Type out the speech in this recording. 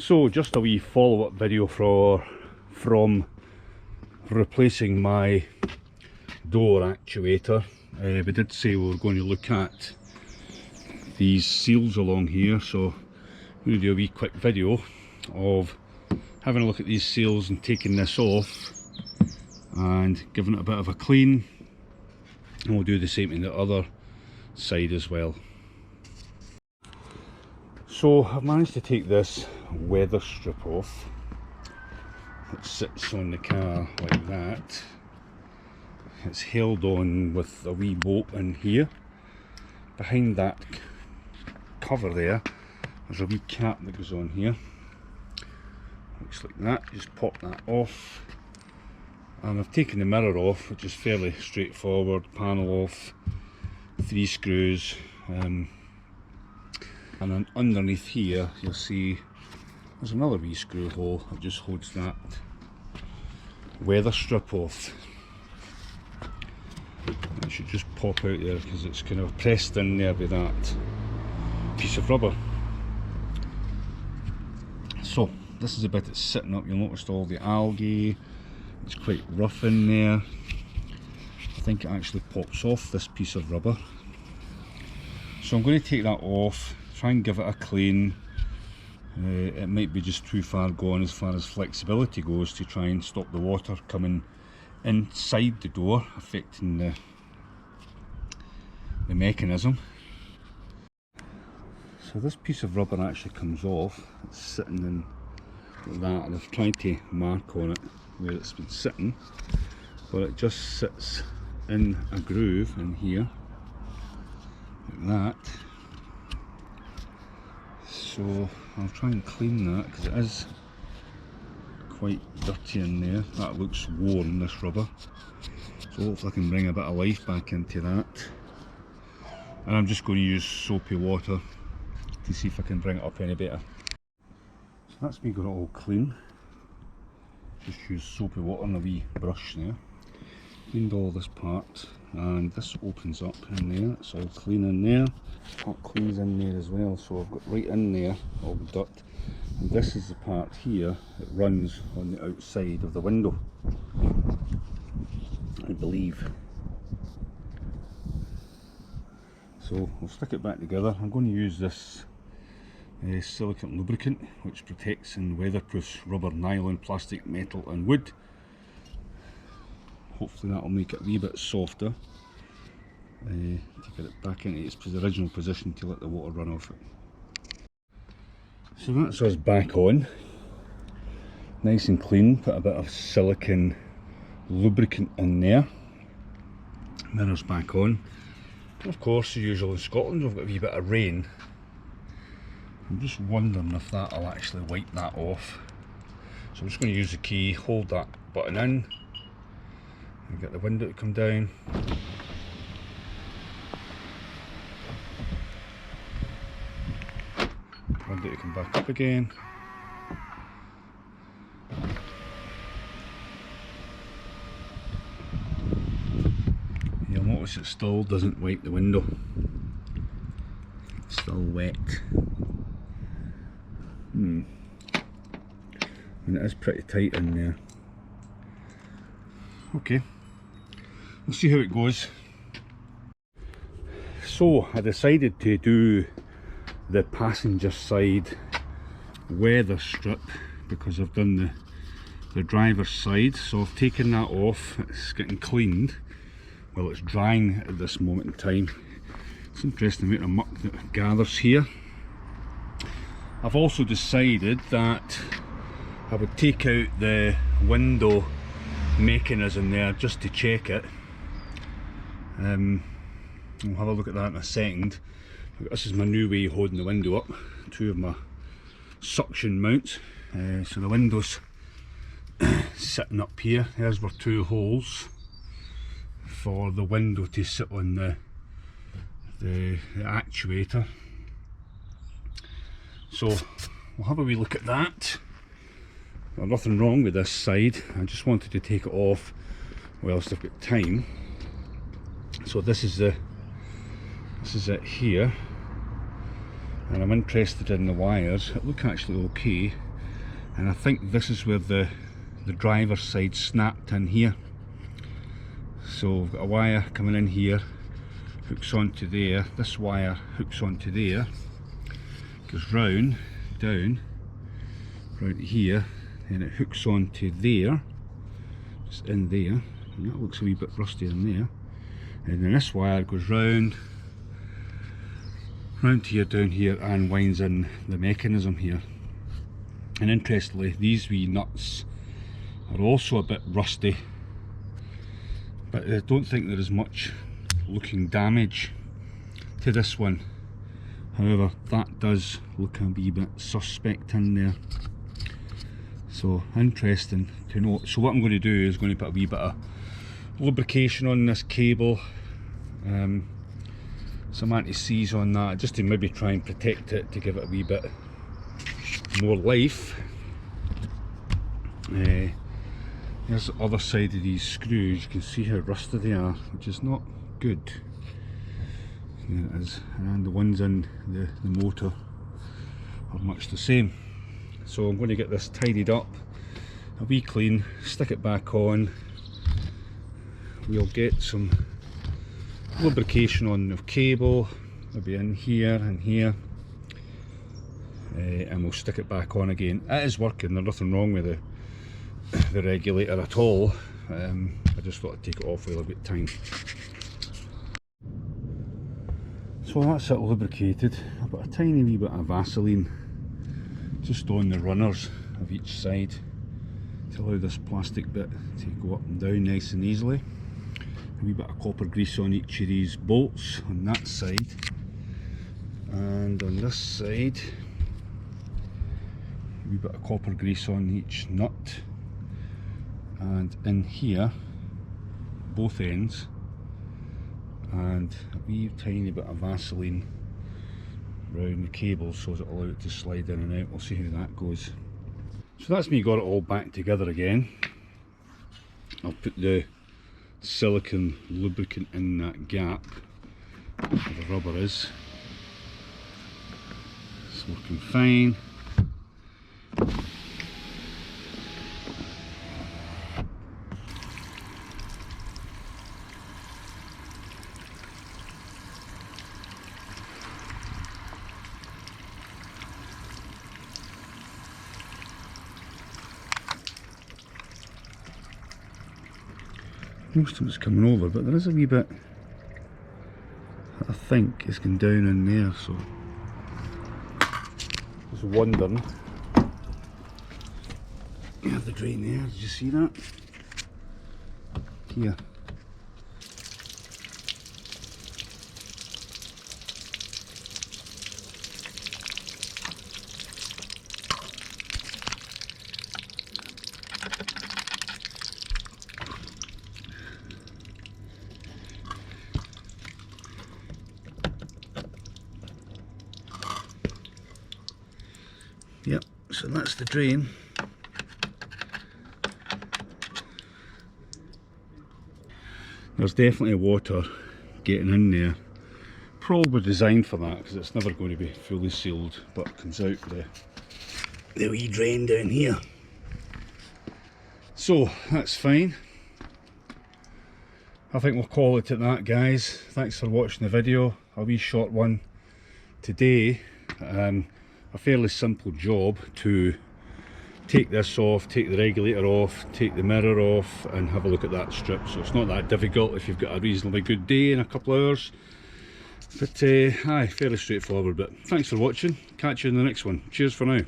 So just a wee follow-up video from replacing my door actuator. We did say we were going to look at these seals along here, so I'm going to do a wee quick video of having a look at these seals and taking this off and giving it a bit of a clean, and we'll do the same on the other side as well. So I've managed to take this weather strip off. It sits on the car like that. It's held on with a wee bolt in here. Behind that cover there's a wee cap that goes on here. Looks like that. Just pop that off. And I've taken the mirror off, which is fairly straightforward. Panel off, 3 screws. And then underneath here you'll see there's another wee screw hole that just holds that weather strip off. It should just pop out there because it's kind of pressed in there with that piece of rubber. So this is the bit that's sitting up. You'll notice all the algae. It's quite rough in there. I think it actually pops off this piece of rubber. So I'm going to take that off, try and give it a clean. It might be just too far gone as far as flexibility goes to try and stop the water coming inside the door, affecting the mechanism. So this piece of rubber actually comes off. It's sitting in like that, and I've tried to mark on it where it's been sitting, but it just sits in a groove in here like that. So I'll try and clean that because it is quite dirty in there. That looks worn, this rubber, so hopefully I can bring a bit of life back into that. And I'm just going to use soapy water to see if I can bring it up any better. So that's me got it all clean. Just use soapy water and a wee brush there. Cleaned all this part, and this opens up in there. It's all clean in there. Part cleans in there as well, so I've got right in there all the dirt. And this is the part here that runs on the outside of the window, I believe. So we'll stick it back together. I'm going to use this silicone lubricant, which protects and weatherproofs rubber, nylon, plastic, metal and wood. Hopefully that will make it a wee bit softer to get it back into its original position to let the water run off it. So that's us back on, nice and clean. Put a bit of silicone lubricant in there. Mirrors back on. Of course, as usual in Scotland, we've got a wee bit of rain. I'm just wondering if that'll actually wipe that off. So I'm just going to use the key, hold that button in, and get the window to come down. Window to come back up again. You'll notice it still doesn't wipe the window. It's still wet. And it is pretty tight in there. Okay, we'll see how it goes. So I decided to do the passenger side weather strip because I've done the driver's side. So I've taken that off. It's getting cleaned. Well, it's drying at this moment in time. It's interesting the amount of muck that gathers here. I've also decided that I would take out the window mechanism there just to check it. We'll have a look at that in a second. This is my new way of holding the window up. 2 of my suction mounts. So the window's sitting up here. There's were 2 holes for the window to sit on the actuator. So we'll have a wee look at that. Well, nothing wrong with this side. I just wanted to take it off whilst I've got time. So this is it here, and I'm interested in the wires. It look actually okay. and I think this is where the driver's side snapped in here. So we've got a wire coming in here, hooks onto there, this wire hooks onto there, goes round, down, round to here, and it hooks onto there, just in there, and that looks a wee bit rusty in there, and then this wire goes round to here, down here, and winds in the mechanism here. And interestingly, these wee nuts are also a bit rusty, but I don't think there is much looking damage to this one. However, that does look a wee bit suspect in there. So interesting to note. So what I'm going to do is going to put a wee bit of lubrication on this cable, some anti-seize on that, just to maybe try and protect it, to give it a wee bit more life. Here's the other side of these screws. You can see how rusted they are, which is not good. There it is, and the ones in the motor are much the same. So I'm going to get this tidied up, a wee clean, stick it back on. We'll get some lubrication on the cable, maybe in here and here, and we'll stick it back on again. It is working, there's nothing wrong with the regulator at all. I just thought I'd take it off while I've got time. So that's it lubricated. I've got a tiny wee bit of Vaseline just on the runners of each side to allow this plastic bit to go up and down nice and easily. A wee bit of copper grease on each of these bolts on that side, and on this side a wee bit of copper grease on each nut, and in here both ends, and a wee tiny bit of Vaseline round the cable so it'll allow it to slide in and out. We'll see how that goes. So that's me got it all back together again. I'll put the silicone lubricant in that gap where the rubber is. It's working fine. Most of it's coming over, but there is a wee bit that I think is going down in there, so just wondering. You have the drain there, did you see that? Here. Yep, so that's the drain. There's definitely water getting in there. Probably designed for that because it's never going to be fully sealed, but it comes out the wee drain down here. So that's fine. I think we'll call it at that, guys. Thanks for watching the video. A wee short one today. A fairly simple job to take this off, take the regulator off, take the mirror off, and have a look at that strip. So it's not that difficult if you've got a reasonably good day in a couple of hours. But aye, fairly straightforward. But thanks for watching. Catch you in the next one. Cheers for now.